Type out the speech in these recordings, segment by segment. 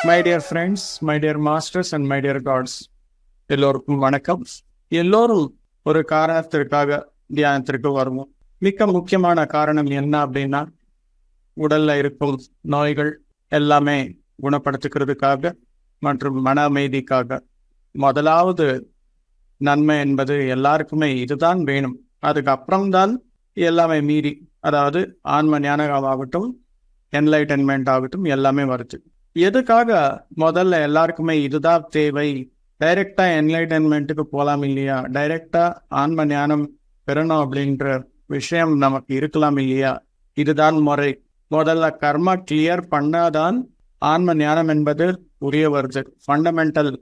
My dear friends, my dear masters and my dear gods, எல்லோருக்கும் வணக்கம். எல்லோரும் ஒரு காரணத்திற்காக தியானத்திற்கு வருவோம். மிக முக்கியமான காரணம் என்ன அப்படின்னா, உடல்ல இருக்கும் நோய்கள் எல்லாமே குணப்படுத்துக்கிறதுக்காக மற்றும் மன அமைதிக்காக. முதலாவது நன்மை என்பது எல்லாருக்குமே இதுதான் வேணும். அதுக்கப்புறம்தான் எல்லாமே மீறி, அதாவது ஆன்ம ஞானம் ஆகட்டும், என்லைட்டன்மெண்ட் ஆகட்டும், எல்லாமே வருது. எதுக்காக முதல்ல எல்லாருக்குமே இதுதான் தேவை? டைரக்டா என்லைட்டன்மெண்ட்டுக்கு போகலாம் இல்லையா? டைரக்டா ஆன்ம ஞானம் பெறணும் அப்படின்ற விஷயம் நமக்கு இருக்கலாம் இல்லையா? இதுதான் முறை. முதல்ல கர்மா கிளியர் பண்ணாதான் ஆன்ம ஞானம் என்பது புரிய வருது. ஃபண்டமெண்டல்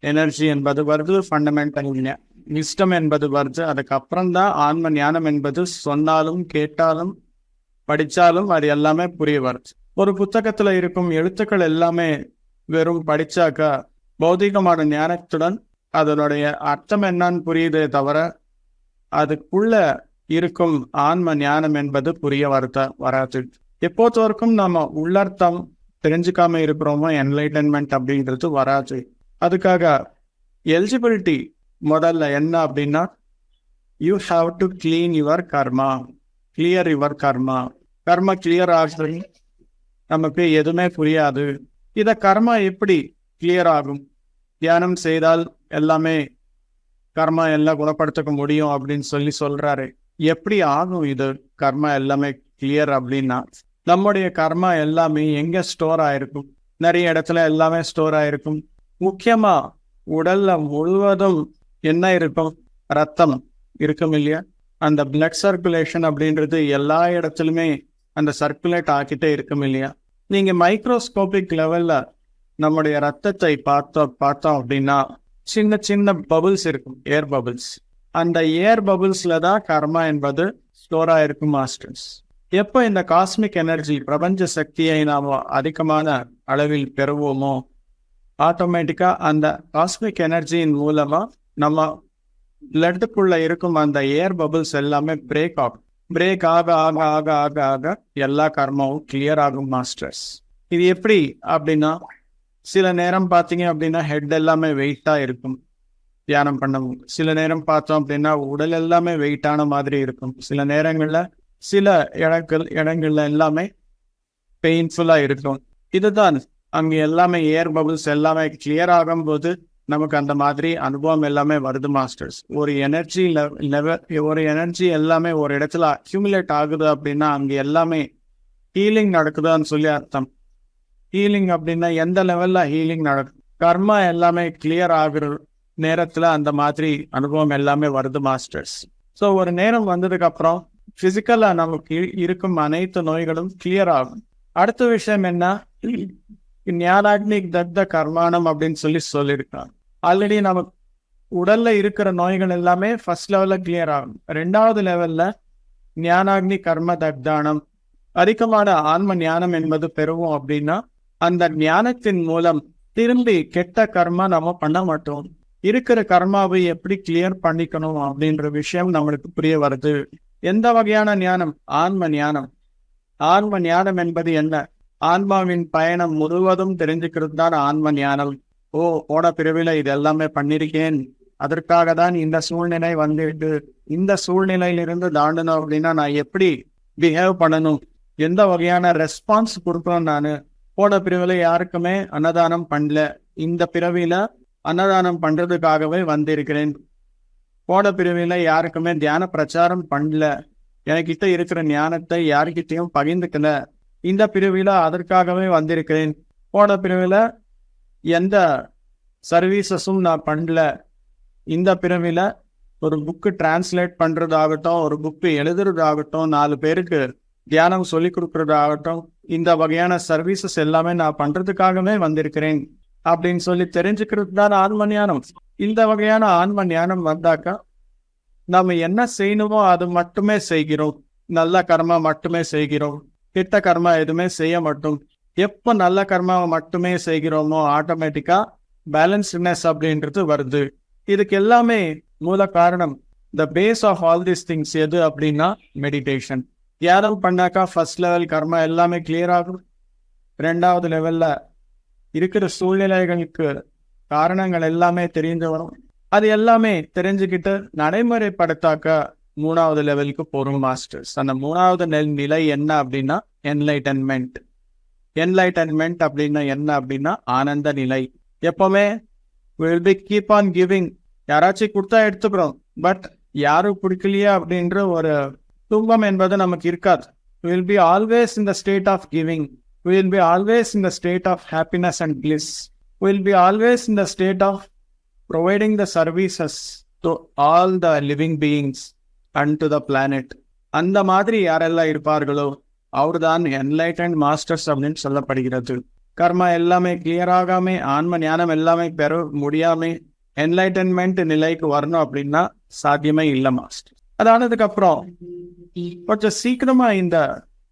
எனர்ஜி என்பது வருது, ஃபண்டமெண்டல் விஸ்டம் என்பது வருது. அதுக்கப்புறம் தான் ஆன்ம ஞானம் என்பது சொன்னாலும் கேட்டாலும் படித்தாலும் அது எல்லாமே புரிய வருது. ஒரு புத்தகத்துல இருக்கும் எழுத்துக்கள் எல்லாமே வெறும் படிச்சாக்கா பௌதிகமான ஞானத்துடன் அதனுடைய அர்த்தம் என்னன்னு புரியுதே தவிர அதுக்குள்ள இருக்கும் ஆன்ம ஞானம் என்பது புரிய வராது. எப்போது வரைக்கும் நம்ம உள்ளர்த்தம் தெரிஞ்சுக்காம இருக்கிறோமோ என்லைட்டன்மெண்ட் அப்படின்றது வராது. அதுக்காக எலிஜிபிலிட்டி முதல்ல என்ன அப்படின்னா, you have to clean your karma, clear your karma. Karma clear ஆகுது நமக்கு எதுவுமே புரியாது. இத கர்மா எப்படி கிளியர் ஆகும்? தியானம் செய்தால் எல்லாமே கர்மா எல்லாம் குணப்படுத்த முடியும் அப்படின்னு சொல்றாரு. எப்படி ஆகும் இது கர்மா எல்லாமே கிளியர் அப்படின்னா? நம்முடைய கர்மா எல்லாமே எங்க ஸ்டோர் ஆயிருக்கும்? நிறைய இடத்துல எல்லாமே ஸ்டோர் ஆயிருக்கும். முக்கியமா உடல்ல முழுவதும் என்ன இருக்கும்? ரத்தம் இருக்கும் இல்லையா? அந்த பிளட் சர்க்குலேஷன் அப்படின்றது எல்லா இடத்துலையுமே அந்த சர்க்குலேட் ஆக்கிட்டே இருக்கும் இல்லையா? நீங்க மைக்ரோஸ்கோபிக் லெவல்ல நம்முடைய ரத்தத்தை பார்த்தோம் அப்படின்னா சின்ன சின்ன பபுள்ஸ் இருக்கும், ஏர் பபுள்ஸ். அந்த ஏர் பபுள்ஸ்ல தான் கர்மா என்பது ஸ்டோர் ஆயிருக்கும் மாஸ்டர்ஸ். எப்போ இந்த காஸ்மிக் எனர்ஜி, பிரபஞ்ச சக்தியை நாம அதிகமான அளவில் பெறுவோமோ ஆட்டோமேட்டிக்கா அந்த காஸ்மிக் எனர்ஜியின் மூலமா நம்ம பிளட்டுக்குள்ள இருக்கும் அந்த ஏர் பபுள்ஸ் எல்லாமே பிரேக் ஆகும். பிரேக் ஆக ஆக ஆக ஆக ஆக எல்லா கர்மாவும் கிளியர் ஆகும் மாஸ்டர்ஸ். இது எப்படி அப்படின்னா, சில நேரம் பார்த்தீங்க அப்படின்னா ஹெட் எல்லாமே வெயிட்டா இருக்கும் தியானம் பண்ணவும். சில நேரம் பார்த்தோம் அப்படின்னா உடல் எல்லாமே வெயிட்டான மாதிரி இருக்கும். சில நேரங்கள்ல சில இடங்கள்ல எல்லாமே பெயின்ஃபுல்லா இருக்கும். இதுதான் அங்க எல்லாமே ஏர் பபுள்ஸ் எல்லாமே கிளியர் ஆகும்போது நமக்கு அந்த மாதிரி அனுபவம் எல்லாமே வருது மாஸ்டர்ஸ். ஒரு எனர்ஜி ஒரு எனர்ஜி எல்லாமே ஒரு இடத்துல அக்யூமுலேட் ஆகுது அப்படின்னா அங்க எல்லாமே ஹீலிங் நடக்குதுன்னு சொல்லி அர்த்தம். ஹீலிங் அப்படின்னா எந்த லெவல்ல ஹீலிங் நடக்கும்? கர்மா எல்லாமே கிளியர் ஆகுற நேரத்துல அந்த மாதிரி அனுபவம் எல்லாமே வருது மாஸ்டர்ஸ். ஸோ ஒரு நேரம் வந்ததுக்கு அப்புறம் பிசிக்கலா நமக்கு இருக்கும் அனைத்து நோய்களும் கிளியர் ஆகும். அடுத்த விஷயம் என்ன? ஞானாக்னி தக்த கர்மானம் அப்படின்னு சொல்லியிருக்காங்க. ஆல்ரெடி நமக்கு உடல்ல இருக்கிற நோய்கள் எல்லாமே ஃபர்ஸ்ட் லெவல்ல கிளியர் ஆகும். 2வது லெவல்ல ஞானாக்னி கர்ம தக்தானம், அதிகமான ஆன்ம ஞானம் என்பது பெறுவோம் அப்படின்னா அந்த ஞானத்தின் மூலம் திரும்பி கெட்ட கர்மா நம்ம பண்ண மாட்டோம். இருக்கிற கர்மாவை எப்படி கிளியர் பண்ணிக்கணும் அப்படின்ற விஷயம் நம்மளுக்கு புரிய வருது. எந்த வகையான ஞானம்? ஆன்ம ஞானம். ஆன்ம ஞானம் என்பது என்ன? ஆன்மாவின் பயணம் முழுவதும் தெரிஞ்சுக்கிறது தான் ஆன்ம ஞானம். போன பிறவில இது எல்லாமே பண்ணிருக்கேன், அதற்காக தான் இந்த சூழ்நிலை வந்துட்டு, இந்த சூழ்நிலையிலிருந்து தாண்டணும் அப்படின்னா நான் எப்படி பிஹேவ் பண்ணணும், எந்த வகையான ரெஸ்பான்ஸ் கொடுக்கணும். நான் போன பிறவில யாருக்குமே அன்னதானம் பண்ணல, இந்த பிறவில அன்னதானம் பண்றதுக்காகவே வந்திருக்கிறேன். போன பிறவில யாருக்குமே தியான பிரச்சாரம் பண்ணல, எனக்கிட்ட இருக்கிற ஞானத்தை யாருக்கிட்டையும் பகிர்ந்துக்கல, இந்த பிரிவில அதற்காகவே வந்திருக்கிறேன். போன பிரிவில எந்த சர்வீசஸும் நான் பண்ணல, இந்த பிரிவில ஒரு புக்கு டிரான்ஸ்லேட் பண்றதாகட்டும், ஒரு புக்கு எழுதுறதாகட்டும், 4 பேருக்கு தியானம் சொல்லி கொடுக்கறதாகட்டும், இந்த வகையான சர்வீசஸ் எல்லாமே நான் பண்றதுக்காகவே வந்திருக்கிறேன் அப்படின்னு சொல்லி தெரிஞ்சுக்கிறது தான் ஆன்ம ஞானம். இந்த வகையான ஆன்ம ஞானம் வந்தாக்கா நம்ம என்ன செய்யணுமோ அது மட்டுமே செய்கிறோம். நல்ல கர்மா மட்டுமே செய்கிறோம், கெட்ட கர்மா எதுவுமே செய்ய மாட்டோம். எப்போ நல்ல கர்மாவை மட்டுமே செய்கிறோமோ ஆட்டோமேட்டிக்கா பேலன்ஸ்னஸ் அப்படின்றது வருது. இதுக்கு எல்லாமே மூல காரணம், the base of all these things எது அப்படின்னா மெடிடேஷன். தியானம் பண்ணாக்கா ஃபர்ஸ்ட் லெவல் கர்மா எல்லாமே கிளியர் ஆகும். 2வது லெவல்ல இருக்கிற சூழ்நிலைகளுக்கு காரணங்கள் எல்லாமே தெரிந்து வரும். அது எல்லாமே தெரிஞ்சுக்கிட்டு நடைமுறைப்படுத்தாக்க 3வது லெவலுக்கு போறோம் மாஸ்டர்ஸ். அந்த 3வது நிலை என்ன அப்படின்னா என்லைட்டன்மெண்ட். என்லைட்டன்மெண்ட் அப்படின்னா என்ன அப்படின்னா ஆனந்த நிலை. எப்பவுமே will be keep on giving. யாராச்சும் கொடுத்தா எடுத்துக்கிறோம், பட் யாரும் கொடுக்கலையா அப்படின்ற ஒரு துன்பம் என்பது நமக்கு இருக்காது. will be always in the state of giving. will be always in the state of happiness and bliss. will be always in the state of providing the services to all the living beings and to the planet. அந்த மாதிரி யாரெல்லாம் இருப்பார்களோ அவர்தான் enlightened masters அப்படின்னு சொல்லப்படுகிறது. கர்மா எல்லாமே clear ஆகாம, ஆன்ம ஞானம் எல்லாமே பெற முடியாம என்லைட்டன்மெண்ட் நிலைக்கு வரணும் அப்படின்னா சாத்தியமே இல்லை மாஸ்டர். அதானதுக்கு அப்புறம் கொஞ்சம் சீக்கிரமா இந்த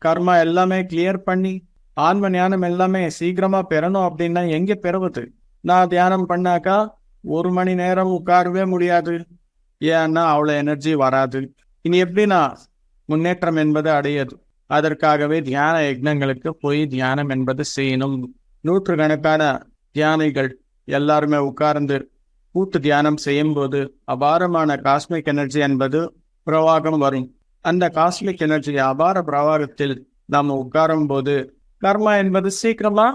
கர்மா எல்லாமே கிளியர் பண்ணி ஆன்ம ஞானம் எல்லாமே சீக்கிரமா பெறணும் அப்படின்னா எங்க பெறுவது? நான் தியானம் பண்ணாக்கா 1 மணி நேரம் உட்காரவே முடியாது. ஏன்னா அவ்வளோ எனர்ஜி வராது. இனி எப்படி நான் முன்னேற்றம் என்பது அடையாது? அதற்காகவே தியான யக்னங்களுக்கு போய் தியானம் என்பது செய்யணும். நூற்றுக்கணக்கான தியானிகள் எல்லாருமே உட்கார்ந்து கூட்டு தியானம் செய்யும் போது அபாரமான காஸ்மிக் எனர்ஜி என்பது பிரவாகம் வரும். அந்த காஸ்மிக் எனர்ஜி அபார பிரவாகத்தில் நாம் உட்காரும் போது கர்மா என்பது சீக்கிரமா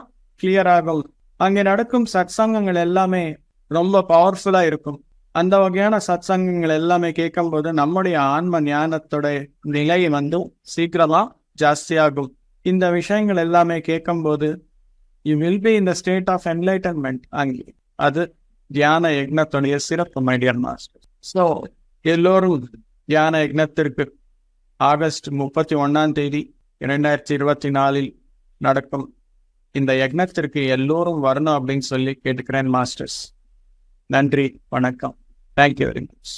கிளியர் ஆகும். அங்கே நடக்கும் சத்சங்கங்கள் எல்லாமே ரொம்ப பவர்ஃபுல்லா இருக்கும். அந்த வகையான சத்சங்கங்கள் எல்லாமே கேட்கும் போது நம்முடைய ஆன்ம ஞானத்தோட நிலை சீக்கிரமா ஜாஸ்தியாகும். இந்த விஷயங்கள் எல்லாமே கேட்கும் போது you will be in the state of enlightenment. அங்கே அது தியான யக்னத்துடைய சிறப்பு, மை டியர் மாஸ்டர். ஸோ எல்லோரும் தியான யக்னத்திற்கு ஆகஸ்ட் 31 2024 நடக்கும் இந்த யக்னத்திற்கு எல்லோரும் வரணும் அப்படின்னு சொல்லி கேட்டுக்கிறேன் மாஸ்டர்ஸ். நன்றி, வணக்கம். Thank you very much.